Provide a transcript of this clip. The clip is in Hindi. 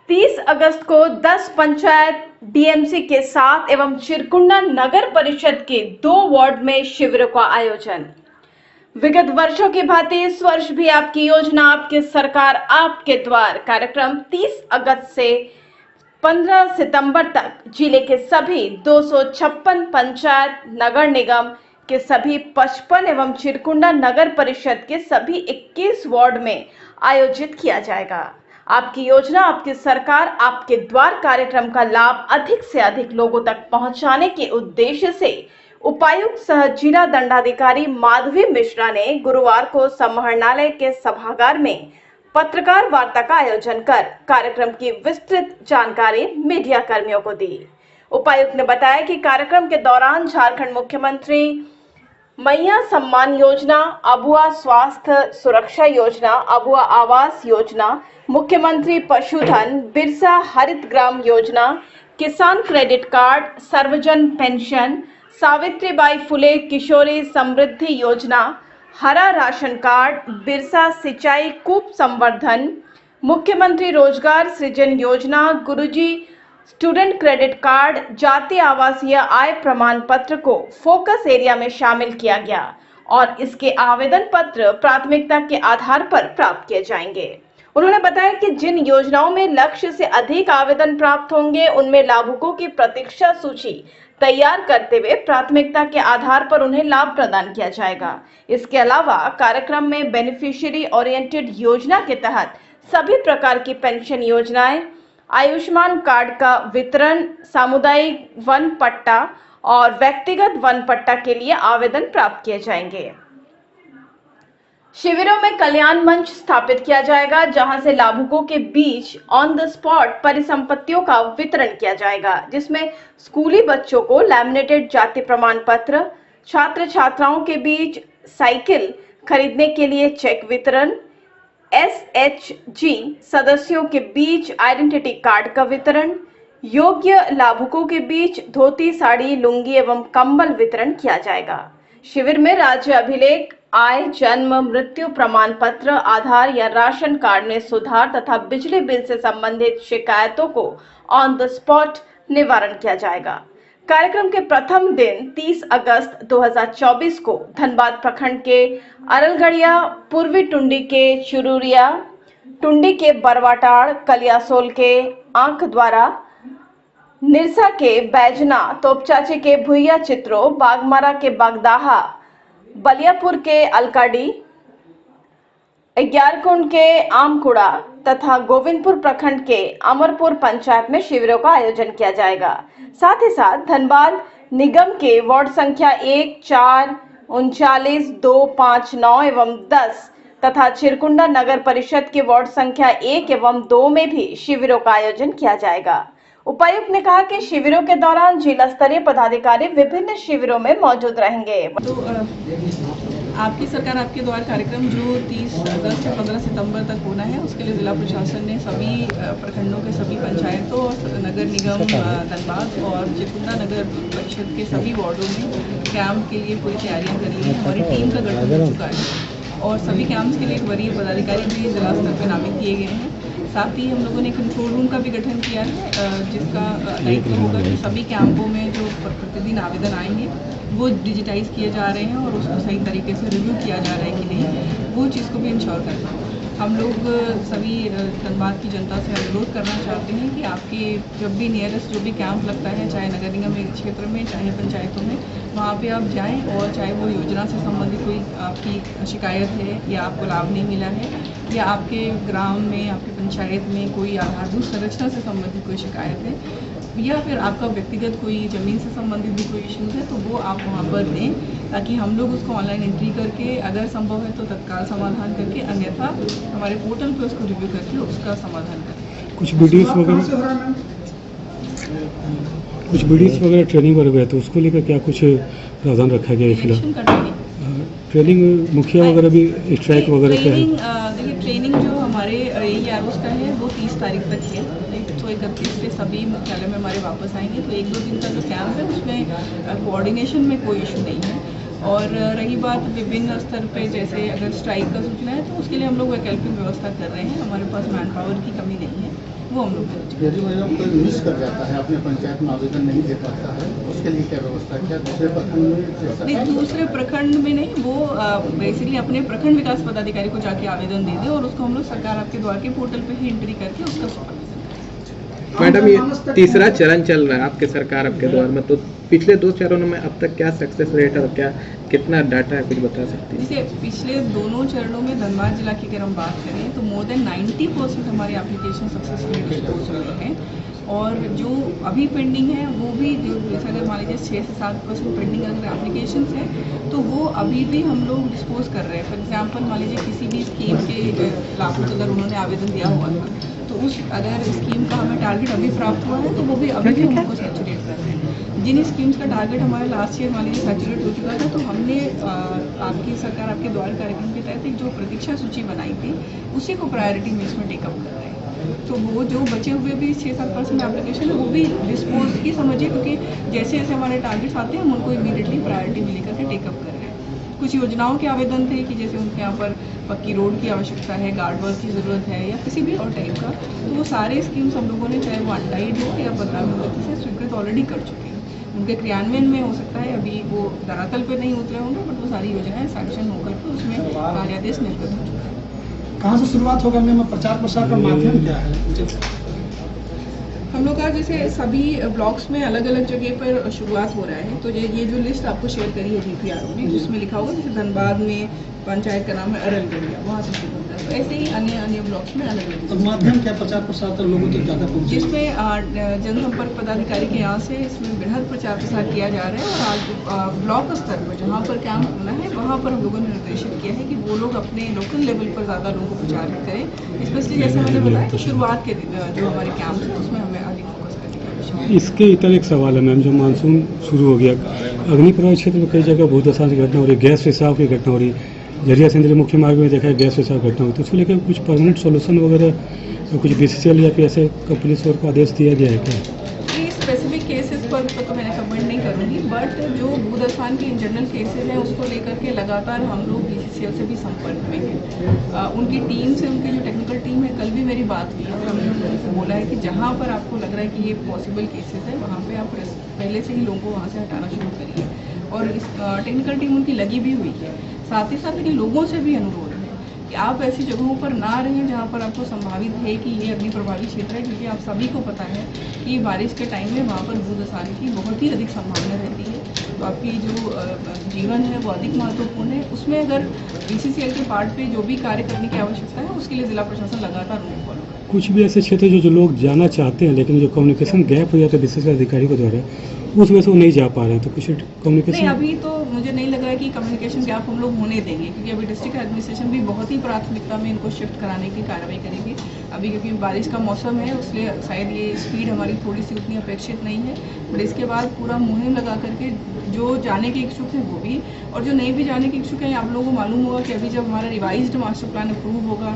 30 अगस्त को 10 पंचायत डीएमसी के साथ एवं चिरकुंडा नगर परिषद के 2 वार्ड में शिविरों का आयोजन। विगत वर्षों की भांति इस वर्ष भी आपकी योजना, आपकी सरकार, आपके द्वार कार्यक्रम 30 अगस्त से 15 सितंबर तक जिले के सभी 256 पंचायत नगर निगम के सभी 55 एवं चिरकुंडा नगर परिषद के सभी 21 वार्ड में आयोजित किया जाएगा। आपकी योजना, आपकी सरकार, आपके द्वार कार्यक्रम का लाभ अधिक से अधिक लोगों तक पहुंचाने के उद्देश्य से उपायुक्त सह जिला दंडाधिकारी माधवी मिश्रा ने गुरुवार को समाहरणालय के सभागार में पत्रकार वार्ता का आयोजन कर कार्यक्रम की विस्तृत जानकारी मीडिया कर्मियों को दी। उपायुक्त ने बताया कि कार्यक्रम के दौरान झारखंड मुख्यमंत्री मैया सम्मान योजना, अबुआ स्वास्थ्य सुरक्षा योजना, अबुआ आवास योजना, मुख्यमंत्री पशुधन, बिरसा हरित ग्राम योजना, किसान क्रेडिट कार्ड, सर्वजन पेंशन, सावित्रीबाई फुले किशोरी समृद्धि योजना, हरा राशन कार्ड, बिरसा सिंचाई कूप संवर्धन, मुख्यमंत्री रोजगार सृजन योजना, गुरुजी स्टूडेंट क्रेडिट कार्ड, जातीय आवासीय आय प्रमाण पत्र को फोकस एरिया में शामिल किया गया और इसके आवेदन पत्र प्राथमिकता के आधार पर प्राप्त किए जाएंगे। उन्होंने बताया कि जिन योजनाओं में लक्ष्य से अधिक आवेदन प्राप्त होंगे उनमें लाभुकों की प्रतीक्षा सूची तैयार करते हुए प्राथमिकता के आधार पर उन्हें लाभ प्रदान किया जाएगा। इसके अलावा कार्यक्रम में बेनिफिशियरी ओरिएंटेड योजना के तहत सभी प्रकार की पेंशन योजनाएं, आयुष्मान कार्ड का वितरण, सामुदायिक वन पट्टा और व्यक्तिगत वन पट्टा के लिए आवेदन प्राप्त किए जाएंगे। शिविरों में कल्याण मंच स्थापित किया जाएगा, जहां से लाभुकों के बीच ऑन द स्पॉट परिसंपत्तियों का वितरण किया जाएगा, जिसमें स्कूली बच्चों को लैमिनेटेड जाति प्रमाण पत्र, छात्र छात्राओं के बीच साइकिल खरीदने के लिए चेक वितरण, SHG सदस्यों के बीच आइडेंटिटी कार्ड का वितरण, योग्य लाभुकों के बीच धोती, साड़ी, लुंगी एवं कंबल वितरण किया जाएगा। शिविर में राज्य अभिलेख, आय, जन्म, मृत्यु प्रमाण पत्र, आधार या राशन कार्ड में सुधार तथा बिजली बिल से संबंधित शिकायतों को ऑन द स्पॉट निवारण किया जाएगा। कार्यक्रम के प्रथम दिन 30 अगस्त 2024 को धनबाद प्रखंड के अरलगढ़िया, पूर्वी टुंडी के चुरुरिया, टुंडी के बरवाटाड़, कलियासोल के आंख द्वारा, निरसा के बैजना, तोपचाची के भुइया चित्रो, बागमारा के बागदाहा, बलियापुर के अलकाडी, ग्यारकुंड के आमकुड़ा तथा गोविंदपुर प्रखंड के अमरपुर पंचायत में शिविरों का आयोजन किया जाएगा। साथ ही साथ धनबाद निगम के वार्ड संख्या 1, 4, 39, 2, 5, 9 एवं 10 तथा चिरकुंडा नगर परिषद के वार्ड संख्या 1 एवं 2 में भी शिविरों का आयोजन किया जाएगा। उपायुक्त ने कहा कि शिविरों के दौरान जिला स्तरीय पदाधिकारी विभिन्न शिविरों में मौजूद रहेंगे। आपकी सरकार आपके द्वार कार्यक्रम जो 30 अगस्त से 15 सितंबर तक होना है, उसके लिए जिला प्रशासन ने सभी प्रखंडों के सभी पंचायतों, नगर निगम धनबाद और चिरकुंडा नगर परिषद के सभी वार्डों में कैंप के लिए पूरी तैयारियां कर ली हैं। हमारी टीम का गठन हो चुका है और सभी कैंप्स के लिए एक वरीय पदाधिकारी भी जिला स्तर पर नामित किए गए हैं। साथ ही हम लोगों ने कंट्रोल रूम का भी गठन किया है, जिसका दायित्व होगा कि सभी कैंपों में जो प्रतिदिन आवेदन आएंगे वो डिजिटाइज किए जा रहे हैं और उसको सही तरीके से रिव्यू किया जा रहा है कि नहीं, वो चीज़ को भी इंश्योर करना। हम लोग सभी धनबाद की जनता से अनुरोध करना चाहते हैं कि आपके जब भी नियरेस्ट जो भी कैंप लगता है, चाहे नगर निगम क्षेत्र में, चाहे पंचायतों में, वहाँ पे आप जाएं और चाहे वो योजना से संबंधित कोई आपकी शिकायत है या आपको लाभ नहीं मिला है या आपके ग्राम में, आपकी पंचायत में कोई आधारभूत संरचना से संबंधित कोई शिकायत है या फिर आपका व्यक्तिगत कोई ज़मीन से संबंधित भी कोई इश्यूज़ है, तो वो आप वहाँ पर दें, ताकि हम लोग उसको ऑनलाइन एंट्री करके अगर संभव है तो तत्काल समाधान करके, अन्यथा हमारे पोर्टल पर उसको रिव्यू करके उसका समाधान करें। कुछ वीडियोस वगैरह ट्रेनिंग वगैरह है, तो उसको लेकर क्या कुछ प्रावधान रखा गया है? फिलहाल ट्रेनिंग मुखिया वगैरह भी स्ट्राइक वगैरह क्या है? देखिए, ट्रेनिंग जो हमारे AEROs का है वो 30 तारीख तक है, तो 31 से सभी मुख्यालय में हमारे वापस आएंगे। तो 1-2 दिन का जो कैंप है उसमें कोऑर्डिनेशन में कोई इशू नहीं है। और रही बात विभिन्न स्तर पे, जैसे अगर स्ट्राइक का सूचना है तो उसके लिए हम लोग वैकल्पिक व्यवस्था कर रहे हैं। हमारे पास मैन पावर की कमी नहीं है, वो हम लोग मैनेज यदि कोई मिस कर जाता है, अपने पंचायत में आवेदन नहीं दे पाता है, उसके लिए क्या व्यवस्था, क्या दूसरे प्रखंड में? नहीं, दूसरे प्रखंड में नहीं, वो बेसिकली अपने प्रखंड विकास पदाधिकारी को जाके आवेदन दे दे और उसको हम लोग सरकार आपके द्वार के पोर्टल पे ही एंट्री करके उसका सुपरविजन। मैडम, ये तीसरा चरण चल रहा है आपके सरकार आपके द्वार में, तो पिछले 2 चरणों में अब तक क्या सक्सेस रेट है और क्या कितना डाटा है, कुछ बता सकती हैं? जैसे पिछले दोनों चरणों में धनबाद जिला की अगर हम बात करें तो मोर देन 90% हमारे एप्लीकेशन सक्सेसफुली डिस्पोज हुए हैं और जो अभी पेंडिंग है वो भी जो जैसे अगर मान लीजिए 6 से 7% पेंडिंग अगर एप्लीकेशन है तो वो अभी भी हम लोग डिस्पोज कर रहे हैं। फॉर एग्जांपल मान लीजिए किसी भी स्कीम के लाभुक अगर उन्होंने आवेदन दिया हुआ था तो उस अगर स्कीम का हमें टारगेट अभी प्राप्त हुआ है तो वो भी अभी भी हम उनको सैचुरेट कर रहे हैं। जिन स्कीम्स का टारगेट हमारे लास्ट ईयर मान लीजिए सैचुरेट हो चुका था तो हमने आपकी सरकार आपके द्वार कार्यक्रम के तहत एक जो प्रतीक्षा सूची बनाई थी उसी को प्रायोरिटी में इसमें टेकअप कर रहे हैं। तो वो जो बचे हुए भी 6-7% एप्लीकेशन है वो भी डिस्पोज ही समझिए, क्योंकि जैसे जैसे हमारे टारगेट्स आते हैं हम उनको इमीडिएटली प्रायोरिटी में लेकर के टेकअप कर रहे हैं। कुछ योजनाओं के आवेदन थे कि जैसे उनके यहाँ पर पक्की रोड की आवश्यकता है, गार्ड वर्क की ज़रूरत है या किसी भी और टाइप का, तो वो सारे स्कीम्स हम लोगों ने चाहे वो अनटाइड हो या 15 गति से स्वीकृत ऑलरेडी कर चुके हैं। उनके क्रियान्वयन में हो सकता है अभी वो धरातल पे नहीं उतरे होंगे बट वो सारी योजनाएं सैंक्शन होकर के उसमें कार्यादेश निर्गत हो चुका है। कहाँ से शुरुआत होगा मैम? प्रचार प्रसार का माध्यम क्या है? हम लोग का जैसे सभी ब्लॉक्स में अलग अलग जगह पर शुरुआत हो रहा है, तो ये जो लिस्ट आपको शेयर करी है DPRO ने उसमें लिखा होगा जैसे धनबाद में पंचायत का नाम है अरलगढ़िया, वहाँ से शुरू होता है। तो ऐसे ही अन्य ब्लॉक्स में अलग अलग। तो माध्यम क्या प्रचार प्रसार तक लोगों तक ज़्यादा पहुँचे? जिसमें जनसंपर्क पदाधिकारी के यहाँ से इसमें बृहद प्रचार प्रसार किया जा रहा है और आज ब्लॉक स्तर पर जहाँ पर कैंप होना है वहाँ पर हम लोगों ने निर्देशित किया है कि वो लोग अपने लोकल लेवल पर ज़्यादा लोगों को प्रचार करें। स्पेशली जैसे मैंने बताया कि शुरुआत के दिन जो हमारे कैंप है उसमें हमें अधिक फोकस करने की आवश्यकता है। इसके इतर एक सवाल है मैम, जो मानसून शुरू हो गया, अग्नि प्रभावित क्षेत्र में कई जगह भूदशा की घटना हो रही है, गैस रिसाव की घटना हो रही है, जरिया सिंदरी मुख्य मार्ग में देखा है गैस रिसाव घटना हुई, तो उसको लेकर कुछ परमानेंट सॉल्यूशन वगैरह कुछ BCCL या फिर ऐसे पुलिस को आदेश दिया गया है क्या? स्पेसिफिक केसेस पर तो मैं कमेंट नहीं करूंगी, बट जो भूदस्वान के इन जनरल केसेस हैं उसको लेकर के लगातार हम लोग BCCL से भी संपर्क में हैं। उनकी टीम से, उनकी जो टेक्निकल टीम है, कल भी मेरी बात हुई और हमने उनसे बोला है कि जहाँ पर आपको लग रहा है कि ये पॉसिबल केसेस है वहाँ पे आप पहले से ही लोगों को वहाँ से हटाना शुरू करिए और इस टेक्निकल टीम उनकी लगी भी हुई है। साथ ही साथ लेकिन लोगों से भी अनुरोध है कि आप ऐसी जगहों पर ना रहें जहाँ पर आपको संभावित है कि ये अग्नि प्रभावित क्षेत्र है, क्योंकि आप सभी को पता है कि बारिश के टाइम में वहाँ पर भूदशा की बहुत ही अधिक संभावना रहती है। तो आपकी जो जीवन है वो अधिक महत्वपूर्ण है। उसमें अगर BCCL के पार्ट पे जो भी कार्य करने की आवश्यकता है उसके लिए जिला प्रशासन लगातार उन्हें फॉलो करे। कुछ भी ऐसे क्षेत्र जो लोग जाना चाहते हैं लेकिन जो कम्युनिकेशन गैप हो जाता है BCCL अधिकारी के द्वारा, उस वजह से वो नहीं जा पा रहे हैं, तो कुछ कम्युनिकेशन नहीं, अभी तो मुझे नहीं लग रहा है कि कम्युनिकेशन गैप हम लोग होने देंगे, क्योंकि अभी डिस्ट्रिक्ट एडमिनिस्ट्रेशन भी बहुत ही प्राथमिकता में इनको शिफ्ट कराने की कार्रवाई करेगी। अभी क्योंकि बारिश का मौसम है इसलिए शायद ये स्पीड हमारी थोड़ी सी उतनी अपेक्षित नहीं है, बट इसके बाद पूरा मुहिम लगा करके जो जाने के इच्छुक हैं वो भी और जो नहीं भी जाने के इच्छुक हैं, आप लोगों को मालूम होगा कि अभी जब हमारा रिवाइज्ड मास्टर प्लान अप्रूव होगा